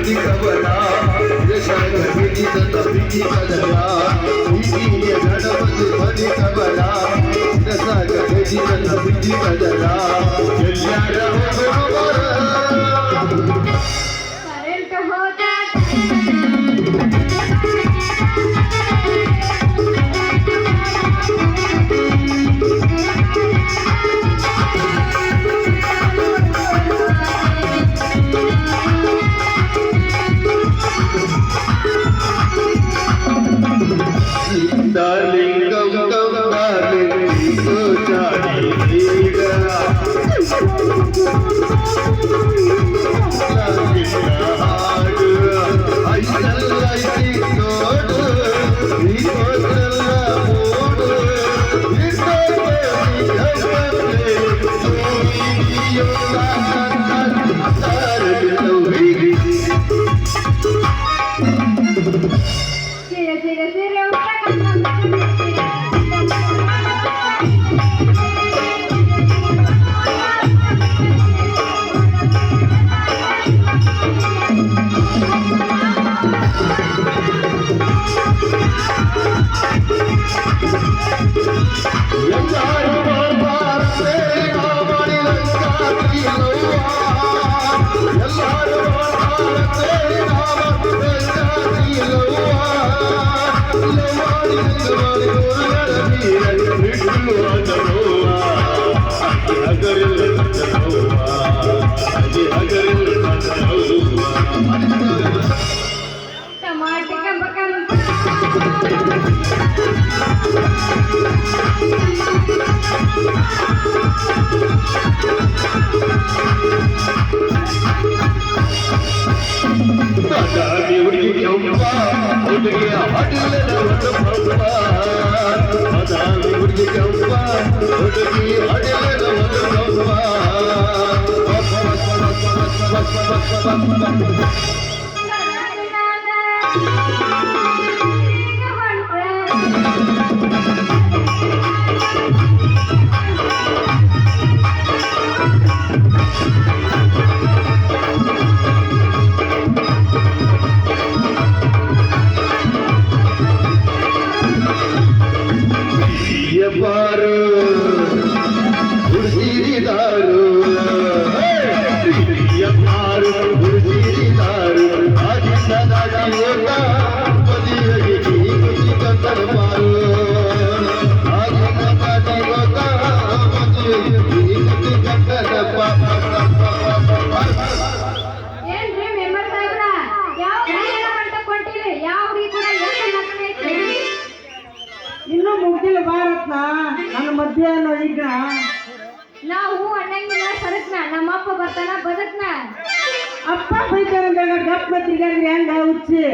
ಧ್ವನಿ ಕವನ ದೇಶದ ಬಿಡಿ ತನ್ನ ಬಿಡಿ ಕದನ ಹೀಗಿಯ ಗಣಪತಿ ಧ್ವನಿ ಕವನ ದೇಶದ ಬಿಡಿ ತನ್ನ ಬಿಡಿ ಕದನ ಎಲ್ಲರ ಕರೆಂಟ್ ಹೋದ ಇನ್ನು ಮುಗಿದಿಲ್ಲ ಭಾರತ್ನ ನನ್ನ ಮಧ್ಯಾಹ್ನ ಈಗ ನಾವು ಅಣ್ಣಂಗಿನ ಸರಕ್ನ ನಮ್ಮಪ್ಪ ಬರ್ತಾನ ಬದಕ್ನ ಅಪ್ಪ ಬೈತಾರಂದಾಗ ಗಪ್ಪ ತಿರ್ಗಾಡ್ರಿ ಹೆಂಗ ಹುಚ್ಚಿ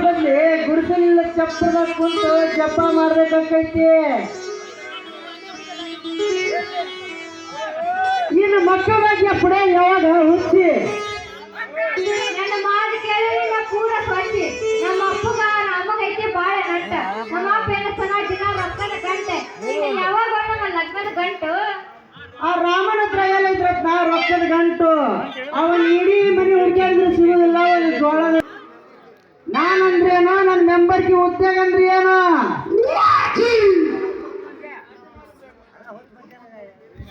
ಬದ್ಲಿ ಗುಡಿಸಲಿಲ್ಲ ಚಪ್ಪದ ಕುಂತು ಜಪ ಮಾಡ್ಬೇಕಾಕೈತಿ ಇನ್ನು ಮಕ್ಕಳಾಗಿ ಅಪ್ಪಡೆ ಯಾವಾಗ ಹುಚ್ಚಿ ನನ್ನ ಮಾತು ಕೇಳಿದ್ರೆ ನಾ ಪೂರ ಸ್ವಚ್ಛಿ ನಮ್ಮ ಅಪ್ಪಗ ನಮಗೈತಿ ಬಾಳ ನಟ್ಟ ನಮ್ಮ ಅಪ್ಪ ಏನ ಚೆನ್ನಾಗಿ ದಿನ ರೊಕ್ಕದ ಗಂಟೆ ಯಾವಾಗ ನಮ್ಮ ಲಗ್ನದ ಗಂಟು ಆ ರಾಮನ ಹತ್ರ ಏನಿದ್ರತ್ ನಾ ರೊಕ್ಕದ ಗಂಟು ಅವನ್ ಇಡೀ ಮನೆ ಹುಡುಗಿಯಾದ್ರು ಸಿಗೋದಿಲ್ಲ ಅವನು ಜೋಳದ ನಾನಂದ್ರೇನೋ ನನ್ನ ಮೆಂಬರ್ಗೆ ಉದ್ಯೋಗ ಅಂದ್ರೆ ಏನು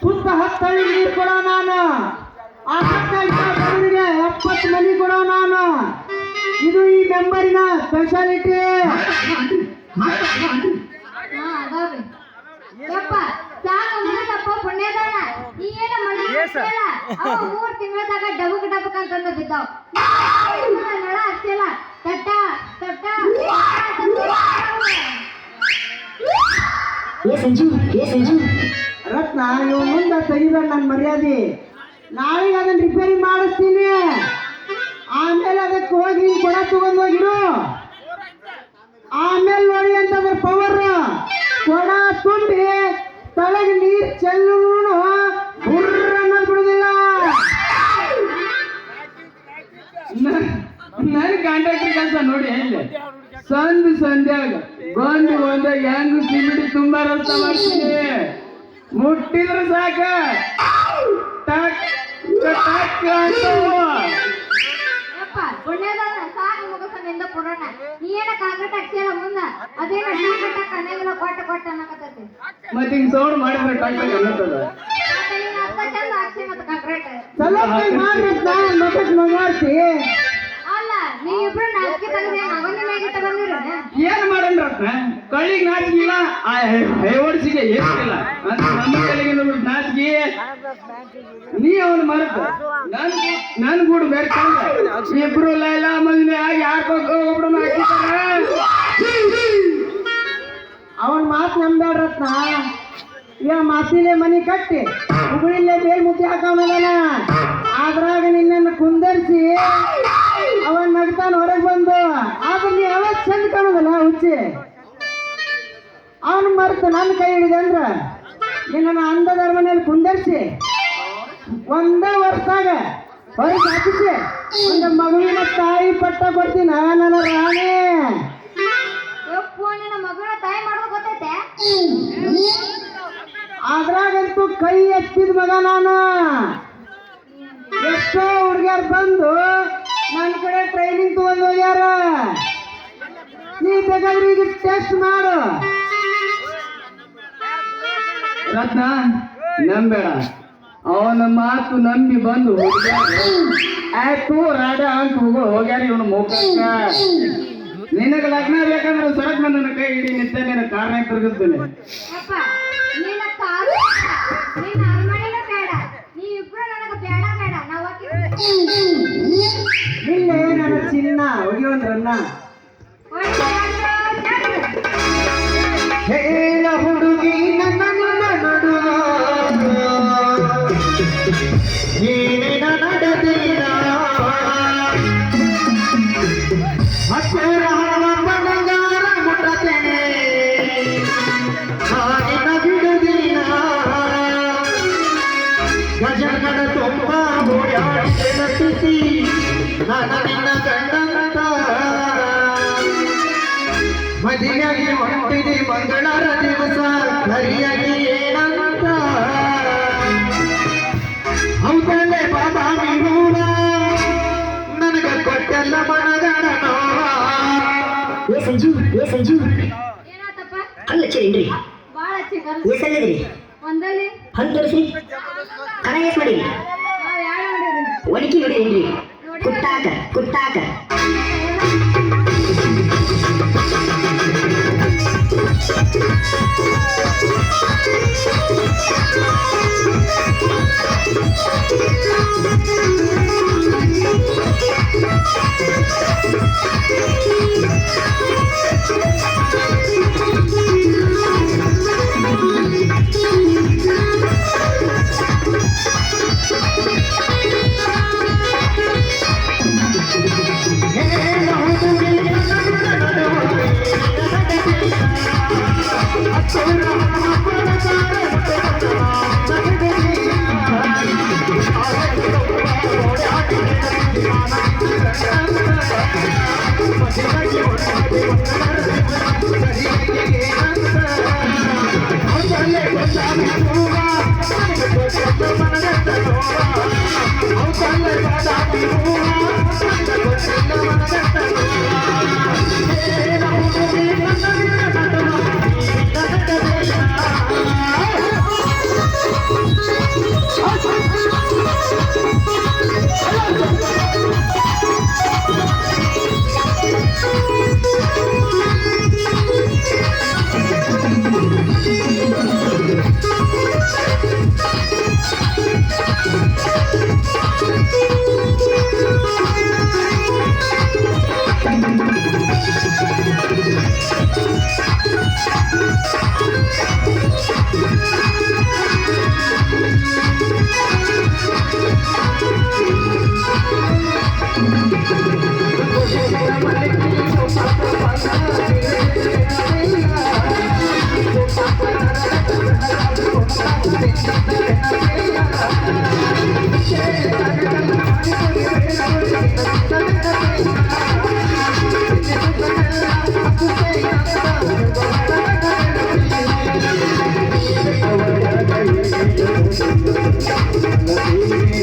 ಸುತ್ತ 10 ಹಳ್ಳಿ ನೀರು ಕೊಡೋ ನಾನು ಆ 70 ಮನೆ ಕೊಡೋ ನಾನು ಇದು ಈ ಮೆಂಬರಿನ ಸ್ಪೆಷಾಲಿಟಿ ಅದಾವ್ರಿ ಯಪ್ಪ ಸಾಕು ಮುಗಿದಪ್ಪ ಪುಣ್ಯದಾನ ನೀ ಏನ ಮಾಡಿಲ್ಲ 3 ತಿಂಗಳದಾಗ ಡಬಕ್ ಅಂತಂದ ಬಿದ್ದಾವ್ ನಳ ಹಚ್ಚಿಲ್ಲ ತಟ್ಟ ತಟ್ಟ ರತ್ನ ನೀವು ಮುಂದೆ ತೆಗಿಬೇಡ ನನ್ನ ಮರ್ಯಾದೆ ನಾಳೆಗೆ ಅದನ್ನ ರಿಪೇರಿ ಮಾಡಿಸ್ತೀನಿ ಆಮೇಲೆ ಅದಕ್ಕೆ ಹೋಗಿ ಕೊಡ ತಗೊಂಡು ಹೋಗಿರು ಆಮೇಲೆ ನೋಡಿ ಅಂತಂದ್ರೆ ಪವರ್ ಕೊಡ ತುಂಬಿ ತಲೆಗೆ ನೀರು ಚೆಲ್ಲೂ ಬುರ್ರ ಅನ್ನೋದು ಬಿಡುದಿಲ್ಲ ನನ್ನ ಕಾಂಟ್ರಾಕ್ಟರ್ ಕೆಲಸ ನೋಡಿ ಎಲ್ಲಿ ಸಂಧ್ಯಾಗ ಬಂದು ಒಂದಾಗ ಹೆಂಗು ಸಿಮಿಡಿ ತುಂಬಾ ರಸ್ತ ಮಾಡ್ತೀನಿ ಮುಟ್ಟಿದ್ರೆ ಸಾಕ ಟಕ್ ಅಂತು. ಯಪ್ಪ ಪುಣ್ಯದ ಸಾಕು ಮುಗಸನಿಂದ ಪುರಾಣ ನೀ ಏನ ಕಾಂಕ್ರೀಟ್ ಹಾಕ್ಸಿಯಲ್ಲ ಮುಂದ ಅದೇನ ಟಕ್ ಕನೆಗಳ ಕೊಟ್ಟ ಅನ್ನಕತ್ತೈತಿ ಮತ್ತೆ ಹಿಂಗ್ ಸೌಂಡ್ ಮಾಡಿದ್ರೆ ಟಕ್ ಅನ್ನತ್ತದ. ಮತ್ತೆ ನೀನ್ ಅರ್ಥ ಚಂದ ಹಾಕ್ಸಿ ಮತ್ತೆ ಕಾಂಕ್ರೀಟ್ ಚಲೋ ಮಾಡ್ರತ್ನ ಮಕ್ಕಳು ಮಗಾರ್ತಿ. ಅಲ್ಲ ನೀ ಇಬ್ರು ನಾಚಿಕೆ ತೆಗೆದೇ ಅವನ ಮ್ಯಾಗಿಟ್ಟ ಬಂದಿರ ಏನ್ ಮಾಡನ್ರತ್ನ ಕಳ್ಳಿಗೆ ನಾಚಿಕಿಲ್ಲ ಆ ಹೈವಡ್ಸಿಗೆ ಏನಿಲ್ಲ ಅಂತ ನಮ್ಮ ಕೈಲಿಗೆ ನಾಚಿಕೆ ನೀ ಅವನು ಮರೆತ ನನ್ ಗೂಡು ಬೇರೆ ಇಬ್ರು ಲೈಲ ಮದ್ವೆ ಆಗಿ ಒಬ್ರು ಅವನ್ ಮಾತು ನಂಬೇಡ್ರತ್ನ. ಈಗ ಮಾತಿಲೆ ಮನಿ ಕಟ್ಟಿ ಹುಗುಳಿಲ್ಲೇ ಬೇಲ್ ಮುತ್ತಿ ಹಾಕವನ ಅದ್ರಾಗ ನಿನ್ನನ್ನು ಕುಂದರ್ಸಿ ಅವನ್ ನಗ್ತಾನ ಹೊರಗೆ ಬಂದು ಆದ್ರೆ ನೀ ಅವಾಗ ಚಂದ ಕಾಣೋದಲ್ಲ ಹುಚ್ಚಿ. ಅವನು ಮರೆತು ನನ್ನ ಕೈ ಹಿಡಿದೆ ಅಂದ್ರ ನಿನ್ನ ಅಂದದರ ಮನೇಲಿ ಕುಂದರ್ಸಿ ಒಂದೇ ವರ್ಷದಾಗ ಹೊರಗೆ ಹಾಕಿಸಿ ಒಂದು ಮಗುವಿನ ತಾಯಿ ಪಟ್ಟ ಕೊಡ್ತೀನ ನನ್ನ ರಾಣಿ. ಯಪ್ಪು ನಿನ್ನ ಮಗಳ ತಾಯಿ ಮಾಡೋದು ಗೊತ್ತೈತೆ ಅದ್ರಾಗಂತೂ ಕೈ ಎತ್ತಿದ ಮಗ ನಾನು. ಎಷ್ಟೋ ಹುಡುಗಿಯರು ಬಂದು ನನ್ನ ಕಡೆ ಟ್ರೈನಿಂಗ್ ತಗೊಂಡು ಹೋಗ್ಯಾರ. ನೀ ಬೇಕಾದ್ರೆ ಈಗ ಟೆಸ್ಟ್ ಮಾಡು. ರತ್ನ ನಂಬೇಡ, ಅವನ ಮಾತು ನಂಬಿ ಬಂದು ಆಯ್ತು ರಾಡ ಅಂತ ಹೋಗ್ಯಾರ ಇವನು ಮುಖಕ್ಕ. ನಿನಗೆ ಲಗ್ನ ಬೇಕಂದ್ರೆ ಸರಕ್ ನನ್ನ ಕೈ ಹಿಡಿ ನಿಂತ ನಿನ್ನ ಕಾರಣ ತಿರುಗಿಸ್ತೀನಿ. ಯಪ್ಪ ನಿನ್ನ ಕಾರು ನಿನ್ನ ಅರಮನೆನೂ ಬೇಡ ನೀ ಇಬ್ರು ನನಗೆ ಬೇಡ ನಾವು ಇಲ್ಲ ನನ್ನ ಚಿನ್ನ ಹೋಗಿವಂದ್ರನ್ನ ಹೇಳ ಹುಡುಗಿ ನನ್ನ ನಡುವ ಏನೇನ ನಡೆದಿಲ್ಲ ಹಸಿರ ಬಂಗಾರ ಮುಟ್ಟತೇನೆ ಹಾಡಿನ ಬಿಡುದಿಲ್ಲ ಗಜಗಡ ತುಂಬ ಓಡಾಡಿ ಬೆಳಕಿಸಿ ನನ್ನ ನಿನ್ನ ಗಂಡಂತ ಮದಿಯಾಗಿ ಹೊಂಟಿದೆ ಮಂಗಳರ ದಿವಸ ಸರಿಯಾಗಿ ಏನಂತ ಹೌದಲ್ಲೇ ಬಾಬಾ ವಿನೂರ ನನಗ ಕೊಟ್ಟೆಲ್ಲ ಮನಗಣ ಏ ಸಂಜು ಏನಾತಪ್ಪ ಅಲ್ಲ ಚೇನ್ರಿ ಬಾಳ ಚಿಕನ್ ಏಸಲ್ಲದ್ರಿ ಒಂದಲ್ಲಿ ಹಲ್ ತೋರಿಸಿ ಕಣ ಏಸ್ ಮಾಡಿರಿ ನಾವ್ ಯಾರು ನೋಡಿರಿ ಒಣಕಿ ನೋಡಿರೇನ್ರಿ ಕುಟ್ಟಾಕ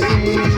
Thank you.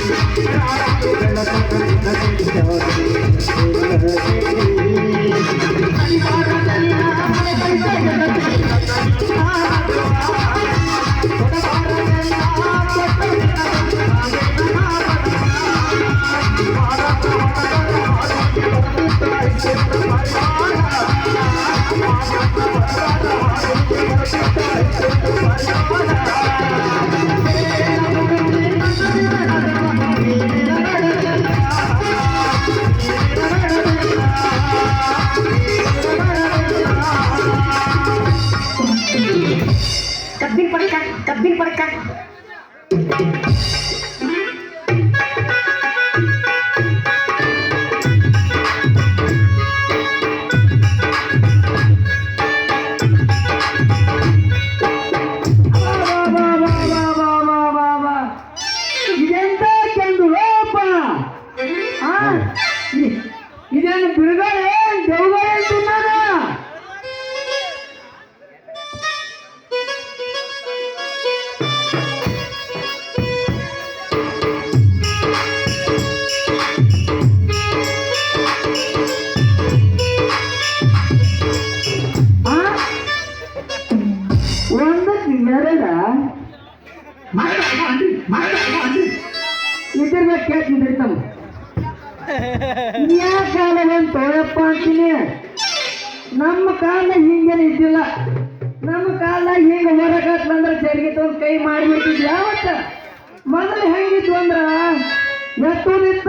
ಇದೆಂತ ಕೆಂದು ಲೋಪ ಇದೇನು ಬಿರುಗಾಳೆ ದೇವಗಾಳೆ ಅಂటున్నాನ ಒಂದಕ್ಕೆ ನೆರಡ ಇದ್ರ ಕೇಳ್ತಿದ್ರಿ ತಮ್ಮ ಯಾವ ಕಾಲ ಬಂತು ಯಪ್ಪ ಅಂತೀನಿ ನಮ್ಮ ಕಾಲ ಹಿಂಗೇನು ಇದ್ದಿಲ್ಲ ನಮ್ಮ ಕಾಲದಾಗ ಹಿಂಗೆ ಹೊರಗತ್ಲಂದ್ರೆ ಜರಿಗೆ ತಗೊಂಡು ಕೈ ಮಾಡಿಬಿಡ್ತಿದ್ವಿ ಯಾವತ್ತ ಮೊದಲು ಹೆಂಗಿದ್ವು ಅಂದ್ರ ಎತ್ತು ನಿಂತ